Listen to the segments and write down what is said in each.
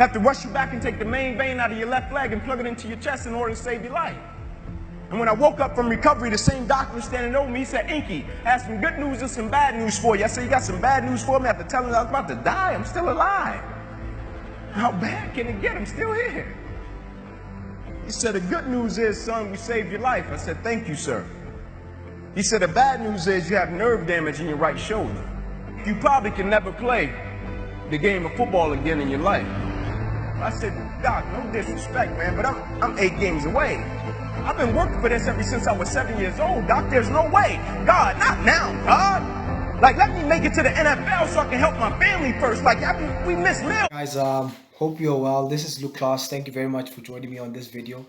Have to rush you back and take the main vein out of your left leg and plug it into your chest in order to save your life. And when I woke up from recovery, the same doctor was standing over me. He said, Inky, I have some good news and some bad news for you. I said, you got some bad news for me? After telling him I was about to die, I'm still alive. How bad can it get? I'm still here. He said, the good news is, son, we saved your life. I said, thank you, sir. He said, the bad news is you have nerve damage in your right shoulder. You probably can never play the game of football again in your life. I said, Doc, no disrespect, man, but I'm 8 games away. I've been working for this ever since I was 7 years old, Doc. There's no way. God, not now, God. Like, let me make it to the NFL so I can help my family first. Like, we miss Lil. Guys, hope you're well. This is Klass. Thank you very much for joining me on this video.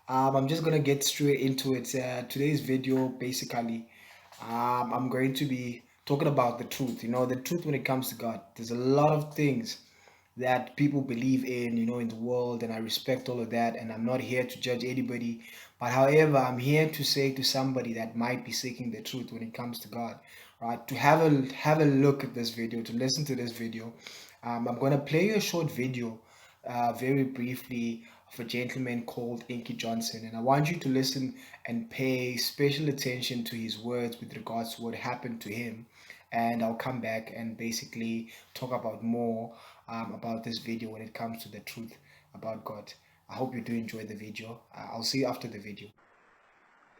I'm just gonna get straight into it. Today's video, basically, I'm going to be talking about the truth. You know, the truth when it comes to God. There's a lot of things that people believe in, you know, in the world, and I respect all of that, and I'm not here to judge anybody. But however, I'm here to say to somebody that might be seeking the truth when it comes to God, right? To have a look at this video, to listen to this video. I'm going to play you a short video very briefly of a gentleman called Inky Johnson, and I want you to listen and pay special attention to his words with regards to what happened to him, and I'll come back and basically talk about more about this video when it comes to the truth about God. I hope you do enjoy the video. I'll see you after the video.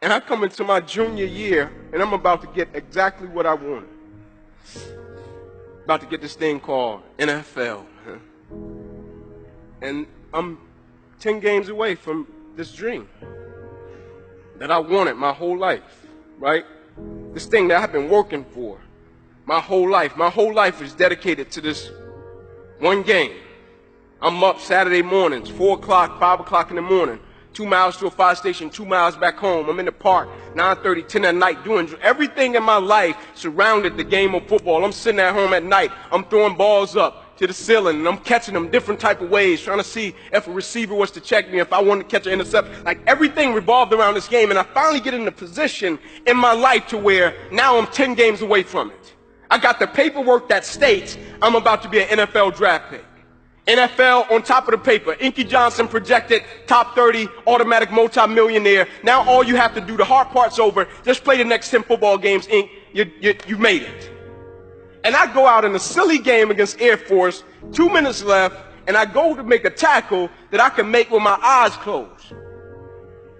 And I come into my junior year, and I'm about to get exactly what I wanted. About to get this thing called NFL. And I'm 10 games away from this dream that I wanted my whole life, right? This thing that I've been working for my whole life. My whole life is dedicated to this one game. I'm up Saturday mornings, 4 o'clock, 5 o'clock in the morning, 2 miles to a fire station, 2 miles back home. I'm in the park, 9:30, 10 at night, doing everything in my life surrounded the game of football. I'm sitting at home at night. I'm throwing balls up to the ceiling, and I'm catching them different type of ways, trying to see if a receiver was to check me, if I wanted to catch an intercept. Like, everything revolved around this game, and I finally get in a position in my life to where now I'm 10 games away from it. I got the paperwork that states I'm about to be an NFL draft pick. NFL on top of the paper. Inky Johnson projected top 30, automatic multi-millionaire. Now all you have to do, the hard part's over. Just play the next 10 football games, Ink. You made it. And I go out in a silly game against Air Force, 2 minutes left, and I go to make a tackle that I can make with my eyes closed.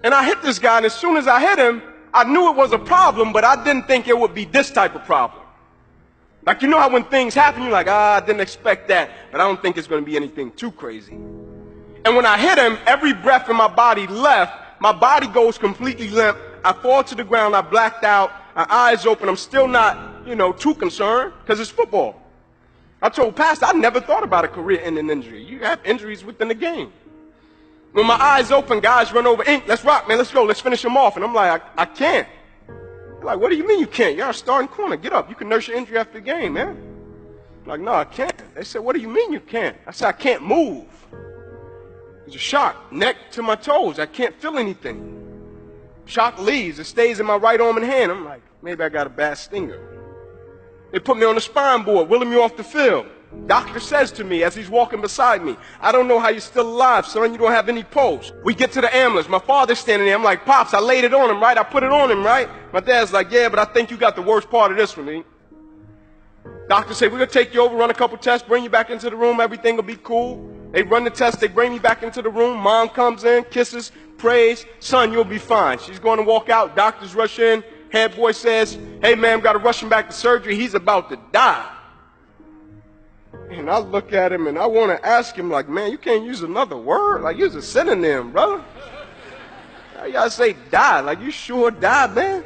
And I hit this guy, and as soon as I hit him, I knew it was a problem, but I didn't think it would be this type of problem. Like, you know how when things happen, you're like, I didn't expect that, but I don't think it's going to be anything too crazy. And when I hit him, every breath in my body left. My body goes completely limp. I fall to the ground. I blacked out. My eyes open. I'm still not, you know, too concerned because it's football. I told Pastor, I never thought about a career-ending injury. You have injuries within the game. When my eyes open, guys run over, Ink, let's rock, man, let's go, let's finish him off. And I'm like, I can't. Like, what do you mean you can't? You're a starting corner. Get up. You can nurse your injury after the game, man. I'm like, no, I can't. They said, what do you mean you can't? I said, I can't move. There's a shock, neck to my toes. I can't feel anything. Shock leaves. It stays in my right arm and hand. I'm like, maybe I got a bad stinger. They put me on the spine board, wheeling me off the field. Doctor says to me as he's walking beside me, I don't know how you're still alive, son. You don't have any pulse. We get to the ambulance. My father's standing there. I'm like, Pops, I laid it on him, right? I put it on him, right? My dad's like, yeah, but I think you got the worst part of this one, me. Doctor said, we're going to take you over, run a couple tests, bring you back into the room. Everything will be cool. They run the test. They bring me back into the room. Mom comes in, kisses, prays. Son, you'll be fine. She's going to walk out. Doctors rush in. Head boy says, hey, man, got to rush him back to surgery. He's about to die. And I look at him and I want to ask him, like, man, you can't use another word? Like, use a synonym, brother. You gotta say die. Like, you sure die, man?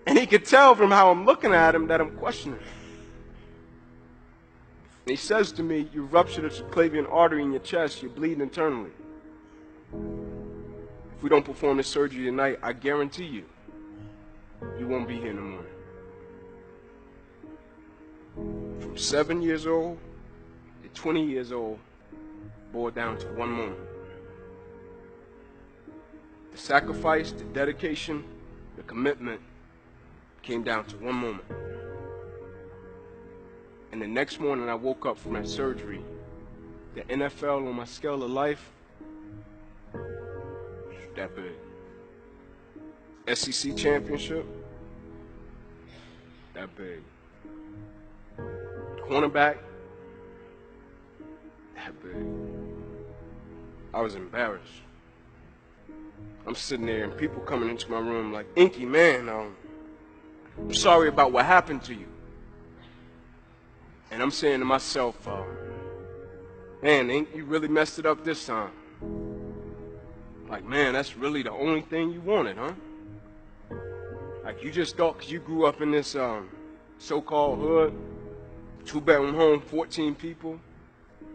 And he could tell from how I'm looking at him that I'm questioning. And he says to me, you ruptured a subclavian artery in your chest. You're bleeding internally. If we don't perform this surgery tonight, I guarantee you, you won't be here in the morning. From 7 years old to 20 years old, boiled down to one moment. The sacrifice, the dedication, the commitment came down to one moment. And the next morning I woke up from that surgery, the NFL on my scale of life, that big. SEC championship, that big. Cornerback, that big. I was embarrassed. I'm sitting there and people coming into my room like, Inky, man, I'm sorry about what happened to you. And I'm saying to myself, man, ain't you really messed it up this time? Like, man, that's really the only thing you wanted, huh? Like, you just thought because you grew up in this so-called hood, 2-bedroom home, 14 people,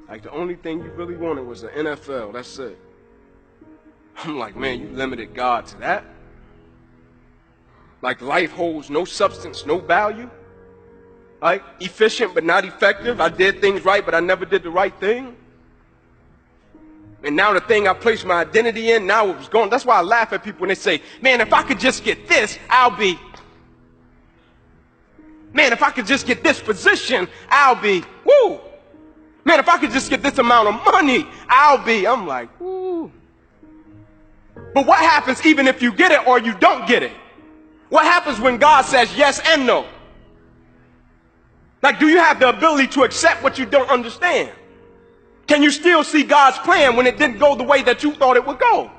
like the only thing you really wanted was the NFL, that's it. I'm like, man, you limited God to that? Like, life holds no substance, no value? Like, efficient but not effective? I did things right, but I never did the right thing? And now the thing I placed my identity in, now it was gone. That's why I laugh at people when they say, man, if I could just get this, I'll be. Man, if I could just get this position, I'll be. Woo! Man, if I could just get this amount of money, I'll be. I'm like, woo. But what happens even if you get it or you don't get it? What happens when God says yes and no? Like, do you have the ability to accept what you don't understand? Can you still see God's plan when it didn't go the way that you thought it would go?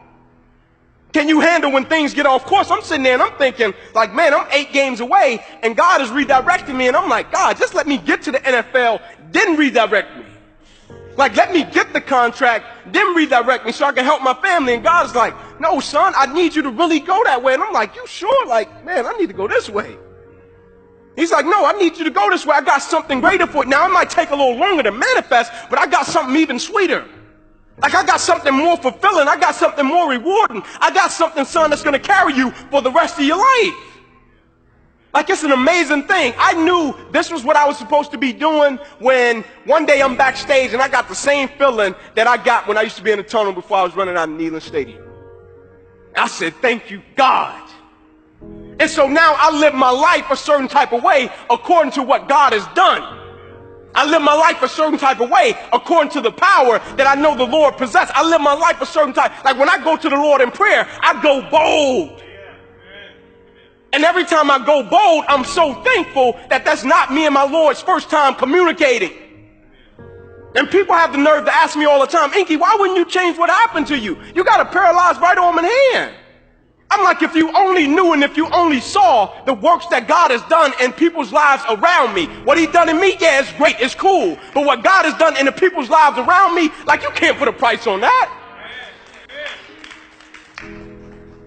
Can you handle when things get off course? I'm sitting there and I'm thinking, like, man, I'm 8 games away and God is redirecting me. And I'm like, God, just let me get to the NFL, then redirect me. Like, let me get the contract, then redirect me so I can help my family. And God's like, no, son, I need you to really go that way. And I'm like, you sure? Like, man, I need to go this way. He's like, no, I need you to go this way. I got something greater for it. Now, it might take a little longer to manifest, but I got something even sweeter. Like, I got something more fulfilling. I got something more rewarding. I got something, son, that's going to carry you for the rest of your life. Like, it's an amazing thing. I knew this was what I was supposed to be doing when one day I'm backstage and I got the same feeling that I got when I used to be in the tunnel before I was running out of Neyland Stadium. I said, thank you, God. And so now I live my life a certain type of way according to what God has done. I live my life a certain type of way according to the power that I know the Lord possesses. I live my life a certain type. Like, when I go to the Lord in prayer, I go bold. And every time I go bold, I'm so thankful that that's not me and my Lord's first time communicating. And people have the nerve to ask me all the time, Inky, why wouldn't you change what happened to you? You got a paralyzed right arm and hand. I'm like, if you only knew and if you only saw the works that God has done in people's lives around me. What he done in me, yeah, it's great, it's cool. But what God has done in the people's lives around me, like, you can't put a price on that.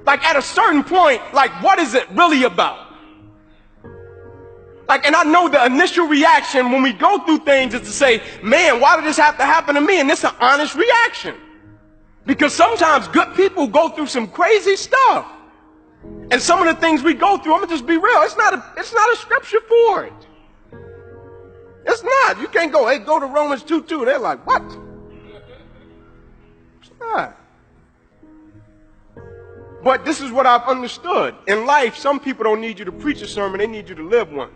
Like, at a certain point, like, what is it really about? Like, and I know the initial reaction when we go through things is to say, man, why did this have to happen to me? And it's an honest reaction. Because sometimes good people go through some crazy stuff. And some of the things we go through, I'm going to just be real, it's not a scripture for it. It's not. You can't go, hey, go to Romans 2:2. They're like, what? It's not. But this is what I've understood. In life, some people don't need you to preach a sermon, they need you to live one.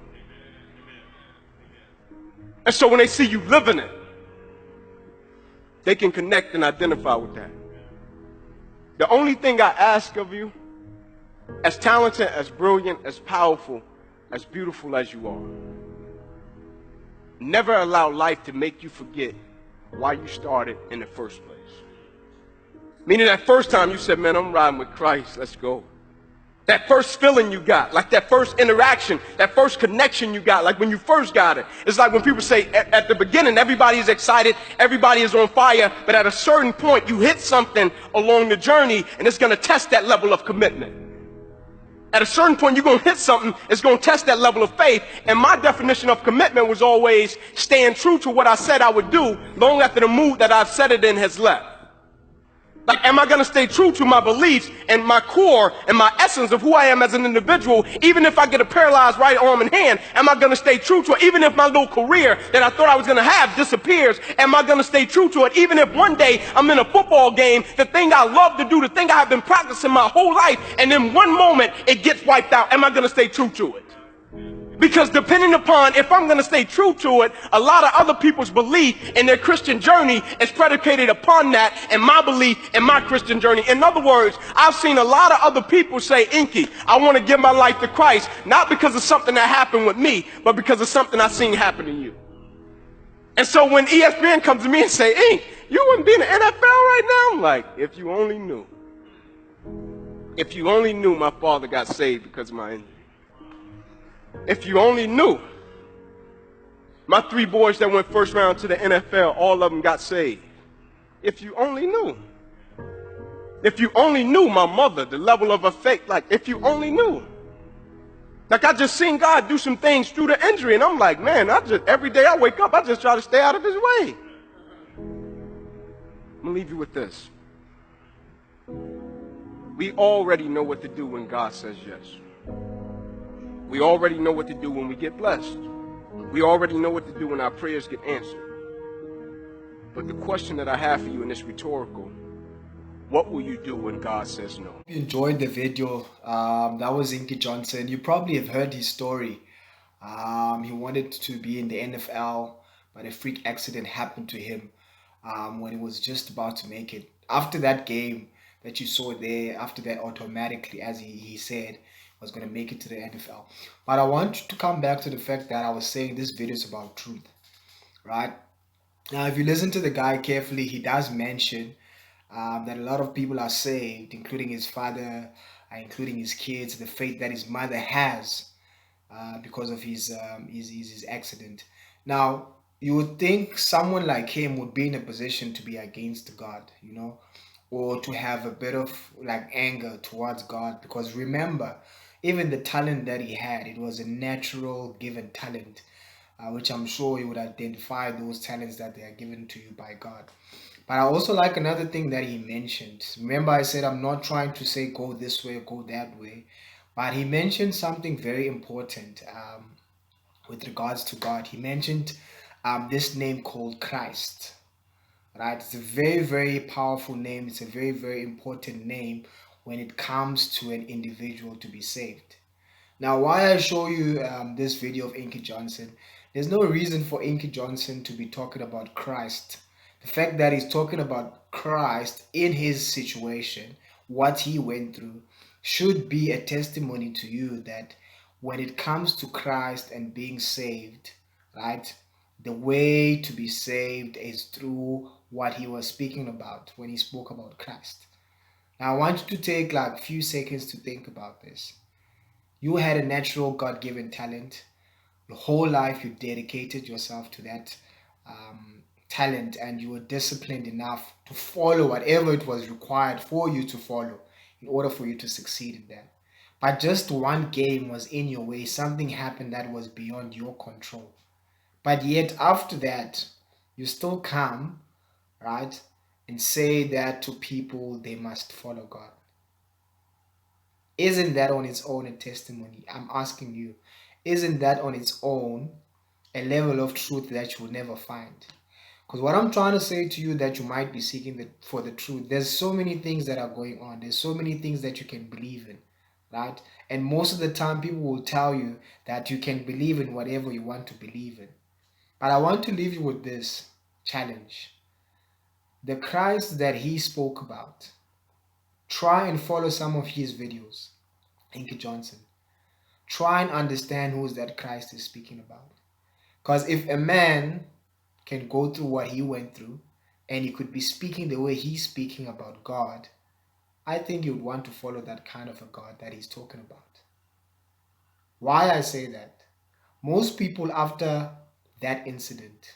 And so when they see you living it, they can connect and identify with that. The only thing I ask of you, as talented, as brilliant, as powerful, as beautiful as you are, never allow life to make you forget why you started in the first place. Meaning that first time you said, man, I'm riding with Christ, let's go. That first feeling you got, like that first interaction, that first connection you got, like when you first got it. It's like when people say at the beginning, everybody is excited, everybody is on fire, but at a certain point you hit something along the journey and it's going to test that level of commitment. At a certain point you're going to hit something, it's going to test that level of faith. And my definition of commitment was always staying true to what I said I would do long after the mood that I've said it in has left. Like, am I going to stay true to my beliefs and my core and my essence of who I am as an individual, even if I get a paralyzed right arm and hand? Am I going to stay true to it? Even if my little career that I thought I was going to have disappears, am I going to stay true to it? Even if one day I'm in a football game, the thing I love to do, the thing I have been practicing my whole life, and in one moment it gets wiped out, am I going to stay true to it? Because depending upon if I'm going to stay true to it, a lot of other people's belief in their Christian journey is predicated upon that and my belief in my Christian journey. In other words, I've seen a lot of other people say, Inky, I want to give my life to Christ, not because of something that happened with me, but because of something I've seen happen to you. And so when ESPN comes to me and say, Ink, you wouldn't be in the NFL right now? I'm like, if you only knew. If you only knew my father got saved because of my injury. If you only knew. My 3 boys that went first round to the NFL, all of them got saved. If you only knew. If you only knew my mother, the level of her faith, like if you only knew. Like I just seen God do some things through the injury and I'm like, man, every day I wake up, I just try to stay out of his way. I'm gonna leave you with this. We already know what to do when God says yes. We already know what to do when we get blessed. We already know what to do when our prayers get answered. But the question that I have for you, and it's rhetorical, what will you do when God says no? If you enjoyed the video, that was Inky Johnson. You probably have heard his story. He wanted to be in the NFL, but a freak accident happened to him when he was just about to make it. After that game that you saw there, after that automatically, as he said, was going to make it to the NFL. But I want to come back to the fact that I was saying this video is about truth, right? Now, if you listen to the guy carefully, he does mention that a lot of people are saved, including his father, including his kids, the faith that his mother has because of his accident. Now, you would think someone like him would be in a position to be against God, you know, or to have a bit of like anger towards God, because remember, even the talent that he had, it was a natural given talent, which I'm sure you would identify those talents that they are given to you by God. But I also like another thing that he mentioned. Remember I said I'm not trying to say go this way, go that way, but he mentioned something very important with regards to God. He mentioned this name called Christ, right? It's a very, very powerful name. It's a very, very important name when it comes to an individual to be saved. Now, why I show you this video of Inky Johnson, there's no reason for Inky Johnson to be talking about Christ. The fact that he's talking about Christ in his situation, what he went through, should be a testimony to you that when it comes to Christ and being saved, right, the way to be saved is through what he was speaking about when he spoke about Christ. Now, I want you to take like a few seconds to think about this. You had a natural God-given talent. Your whole life, you dedicated yourself to that talent, and you were disciplined enough to follow whatever it was required for you to follow in order for you to succeed in that. But just one game was in your way. Something happened that was beyond your control. But yet after that, you still come, right, and say that to people they must follow God. Isn't that on its own a testimony? I'm asking you, isn't that on its own a level of truth that you will never find? Because what I'm trying to say to you, that you might be seeking for the truth, there's so many things that are going on. There's so many things that you can believe in, right? And most of the time people will tell you that you can believe in whatever you want to believe in. But I want to leave you with this challenge. The Christ that he spoke about, try and follow some of his videos. Inky Johnson. Try and understand who is that Christ is speaking about. Because if a man can go through what he went through, and he could be speaking the way he's speaking about God, I think you would want to follow that kind of a God that he's talking about. Why I say that? Most people after that incident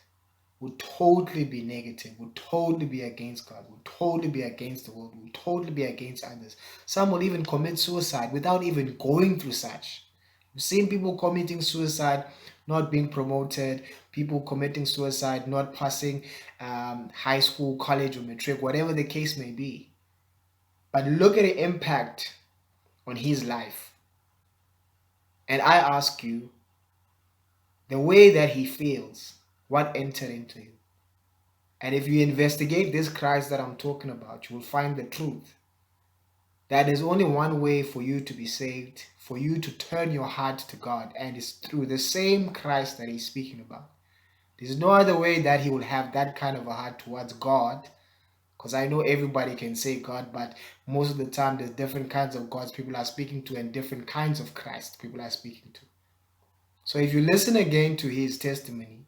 would totally be negative, would totally be against God, would totally be against the world, would totally be against others. Some will even commit suicide without even going through such. You've seen people committing suicide, not being promoted, people committing suicide, not passing high school, college, or matric, whatever the case may be. But look at the impact on his life. And I ask you, the way that he feels, what entered into him? And if you investigate this Christ that I'm talking about, you will find the truth. that there's only one way for you to be saved, for you to turn your heart to God, and it's through the same Christ that he's speaking about. There's no other way that he will have that kind of a heart towards God, because I know everybody can say God, but most of the time there's different kinds of gods people are speaking to and different kinds of Christ people are speaking to. So if you listen again to his testimony,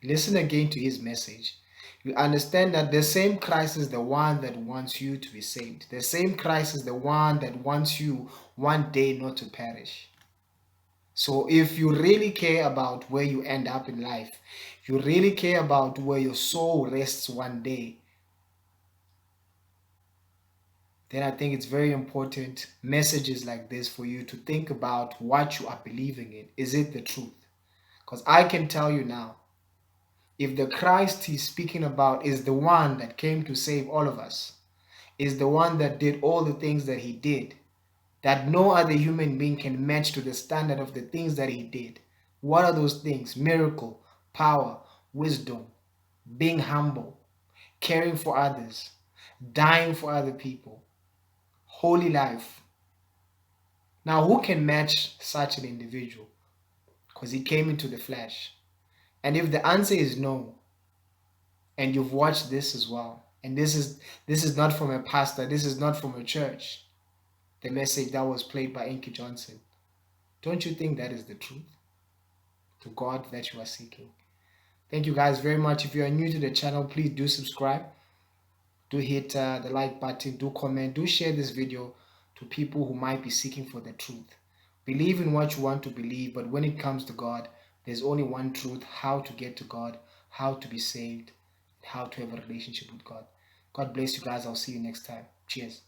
listen again to his message, you understand that the same Christ is the one that wants you to be saved. The same Christ is the one that wants you one day not to perish. So if you really care about where you end up in life, you really care about where your soul rests one day, then I think it's very important messages like this for you to think about what you are believing in. Is it the truth? Because I can tell you now, if the Christ he's speaking about is the one that came to save all of us, is the one that did all the things that he did, that no other human being can match to the standard of the things that he did. What are those things? Miracle, power, wisdom, being humble, caring for others, dying for other people, holy life. Now, who can match such an individual? Because he came into the flesh. And if the answer is no, and you've watched this as well, and this is not from a pastor, this is not from a church, the message that was played by Inky Johnson, don't you think that is the truth to God that you are seeking? Thank you guys very much. If you are new to the channel, please do subscribe, do hit the like button, do comment, do share this video to people who might be seeking for the truth. Believe in what you want to believe, but when it comes to God, there's only one truth: how to get to God, how to be saved, how to have a relationship with God. God bless you guys. I'll see you next time. Cheers.